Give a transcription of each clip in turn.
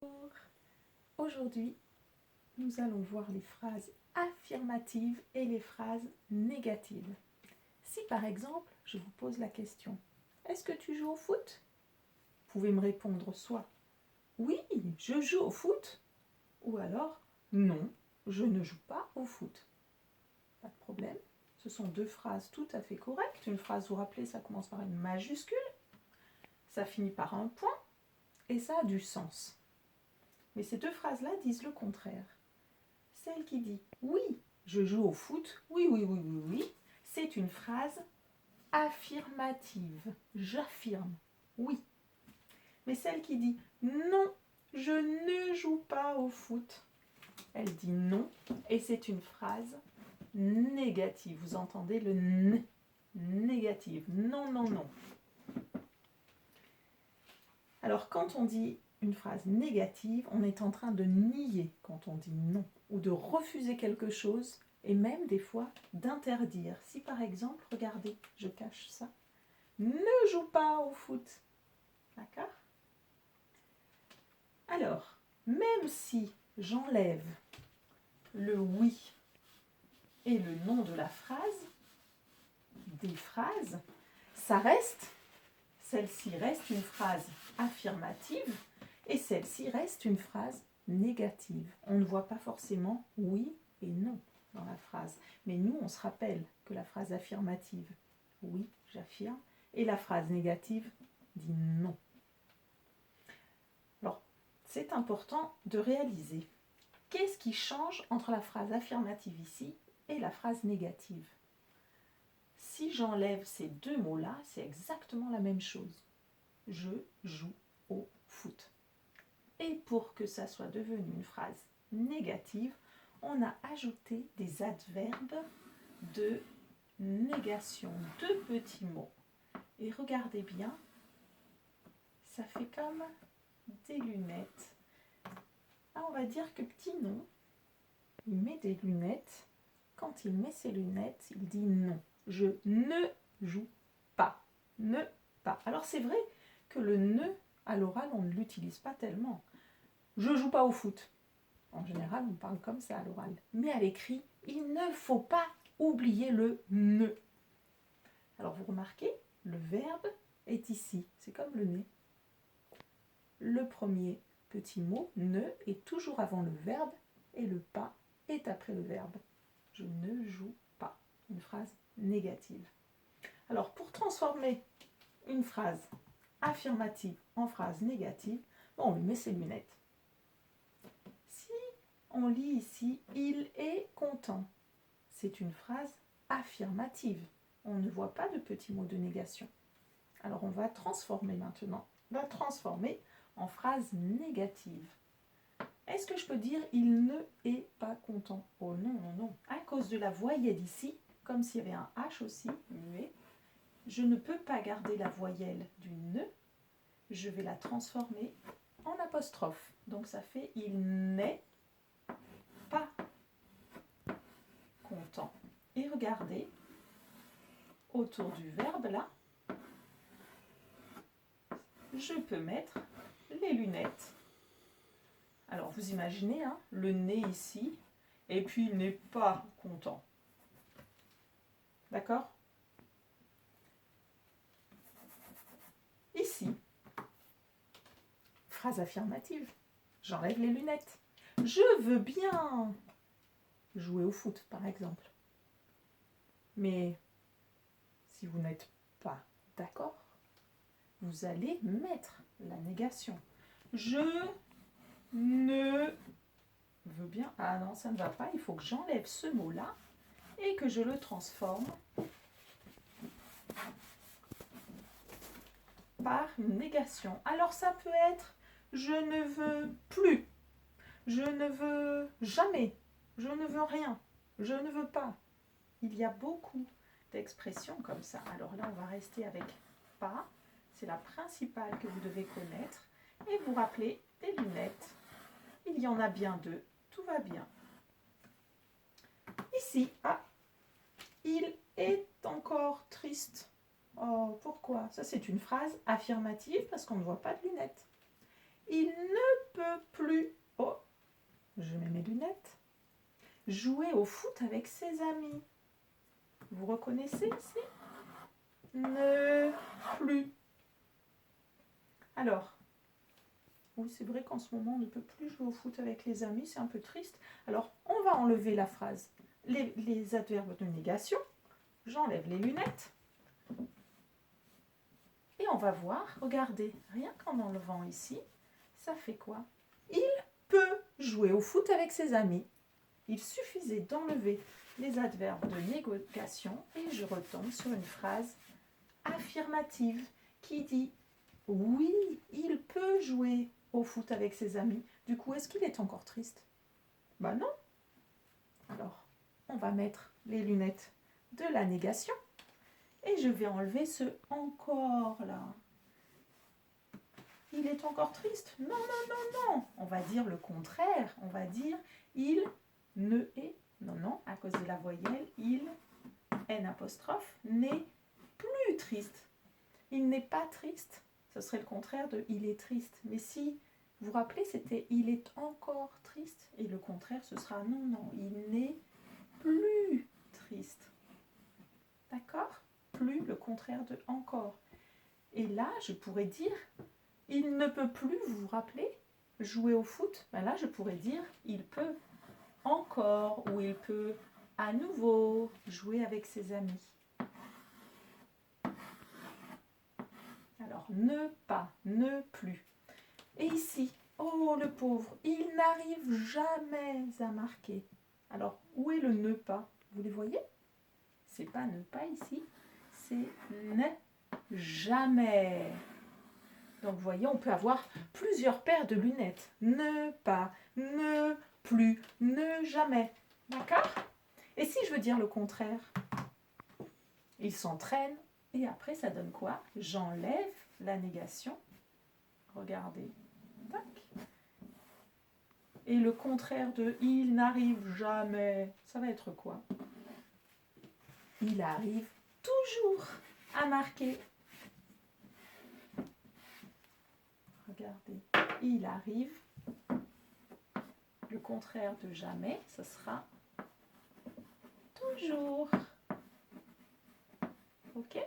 Bonjour. Aujourd'hui, nous allons voir les phrases affirmatives et les phrases négatives. Si par exemple, je vous pose la question « Est-ce que tu joues au foot ?» Vous pouvez me répondre soit « Oui, je joue au foot » ou alors « Non, je ne joue pas au foot ». Pas de problème. Ce sont deux phrases tout à fait correctes. Une phrase, vous vous rappelez, ça commence par une majuscule, ça finit par un point et ça a du sens. Mais ces deux phrases-là disent le contraire. Celle qui dit « Oui, je joue au foot », oui, oui, oui, oui, oui, c'est une phrase affirmative. J'affirme, oui. Mais celle qui dit « Non, je ne joue pas au foot », elle dit non et c'est une phrase négative. Vous entendez le « n », négative. Non, non, non. Alors quand on dit une phrase négative, on est en train de nier quand on dit non, ou de refuser quelque chose, et même des fois d'interdire. Si par exemple, regardez, je cache ça, ne joue pas au foot. D'accord? Alors, même si j'enlève le oui et le non de la phrase, des phrases, ça reste, celle-ci reste une phrase affirmative, et celle-ci reste une phrase négative. On ne voit pas forcément oui et non dans la phrase. Mais nous, on se rappelle que la phrase affirmative, oui, j'affirme, et la phrase négative dit non. Alors, c'est important de réaliser qu'est-ce qui change entre la phrase affirmative ici et la phrase négative. Si j'enlève ces deux mots-là, c'est exactement la même chose. Je joue au foot. Et pour que ça soit devenu une phrase négative, on a ajouté des adverbes de négation, deux petits mots. Et regardez bien, ça fait comme des lunettes. Ah, on va dire que petit non, il met des lunettes. Quand il met ses lunettes, il dit non. Je ne joue pas. Ne pas. Alors c'est vrai que le ne, à l'oral, on ne l'utilise pas tellement. Je ne joue pas au foot. En général, on parle comme ça à l'oral. Mais à l'écrit, il ne faut pas oublier le ne. Alors vous remarquez, le verbe est ici. C'est comme le nez. Le premier petit mot, ne, est toujours avant le verbe et le pas est après le verbe. Je ne joue pas. Une phrase négative. Alors pour transformer une phrase affirmative en phrase négative, on lui met ses lunettes. Si on lit ici « il est content », c'est une phrase affirmative. On ne voit pas de petits mots de négation. Alors on va transformer maintenant. On va transformer en phrase négative. Est-ce que je peux dire « il ne est pas content » ? Oh non, non, non. À cause de la voyelle ici, comme s'il y avait un H aussi, muet, je ne peux pas garder la voyelle du ne. Je vais la transformer en apostrophe. Donc ça fait « il n'est pas content ». Et regardez, autour du verbe là, je peux mettre les lunettes. Alors vous imaginez, hein, le nez ici, et puis il n'est pas content. D'accord? Ici, phrase affirmative, j'enlève les lunettes. Je veux bien jouer au foot, par exemple. Mais si vous n'êtes pas d'accord, vous allez mettre la négation. Je ne veux bien... Ah non, ça ne va pas. Il faut que j'enlève ce mot-là et que je le transforme par une négation. Alors ça peut être je ne veux plus, je ne veux jamais, je ne veux rien, je ne veux pas. Il y a beaucoup d'expressions comme ça. Alors là, on va rester avec pas. C'est la principale que vous devez connaître. Et vous rappelez des lunettes. Il y en a bien deux. Tout va bien. Ici, ah, il est encore triste. Oh, pourquoi? Ça, c'est une phrase affirmative parce qu'on ne voit pas de lunettes. Il ne peut plus, oh, je mets mes lunettes, jouer au foot avec ses amis. Vous reconnaissez ici? Ne plus. Alors, oui, c'est vrai qu'en ce moment, on ne peut plus jouer au foot avec les amis, c'est un peu triste. Alors, on va enlever la phrase, les adverbes de négation. J'enlève les lunettes. Et on va voir, regardez, rien qu'en enlevant ici, ça fait quoi? Il peut jouer au foot avec ses amis. Il suffisait d'enlever les adverbes de négation et je retombe sur une phrase affirmative qui dit oui, il peut jouer au foot avec ses amis. Du coup, est-ce qu'il est encore triste? Ben non. Alors, on va mettre les lunettes de la négation et je vais enlever ce encore là. Il est encore triste? Non, non, non, non. On va dire le contraire. On va dire il ne est, non, non, à cause de la voyelle, il, N apostrophe, n'est plus triste. Il n'est pas triste. Ce serait le contraire de il est triste. Mais si vous vous rappelez, c'était il est encore triste. Et le contraire, ce sera non, non, il n'est plus triste. D'accord? Plus, le contraire de encore. Et là, je pourrais dire il ne peut plus, vous vous rappelez, jouer au foot. Ben là, je pourrais dire il peut encore ou il peut à nouveau jouer avec ses amis. Alors, ne pas, ne plus. Et ici, oh le pauvre, il n'arrive jamais à marquer. Alors, où est le ne pas? Vous les voyez? C'est pas ne pas ici, c'est ne jamais. Donc, vous voyez, on peut avoir plusieurs paires de lunettes. Ne pas, ne plus, ne jamais. D'accord? Et si je veux dire le contraire? Il s'entraîne. Et après, ça donne quoi? J'enlève la négation. Regardez. Tac. Et le contraire de il n'arrive jamais, ça va être quoi? Il arrive toujours à marquer. Regardez. Il arrive. Le contraire de jamais, ce sera toujours. Ok?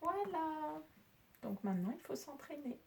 Voilà. Donc maintenant, il faut s'entraîner.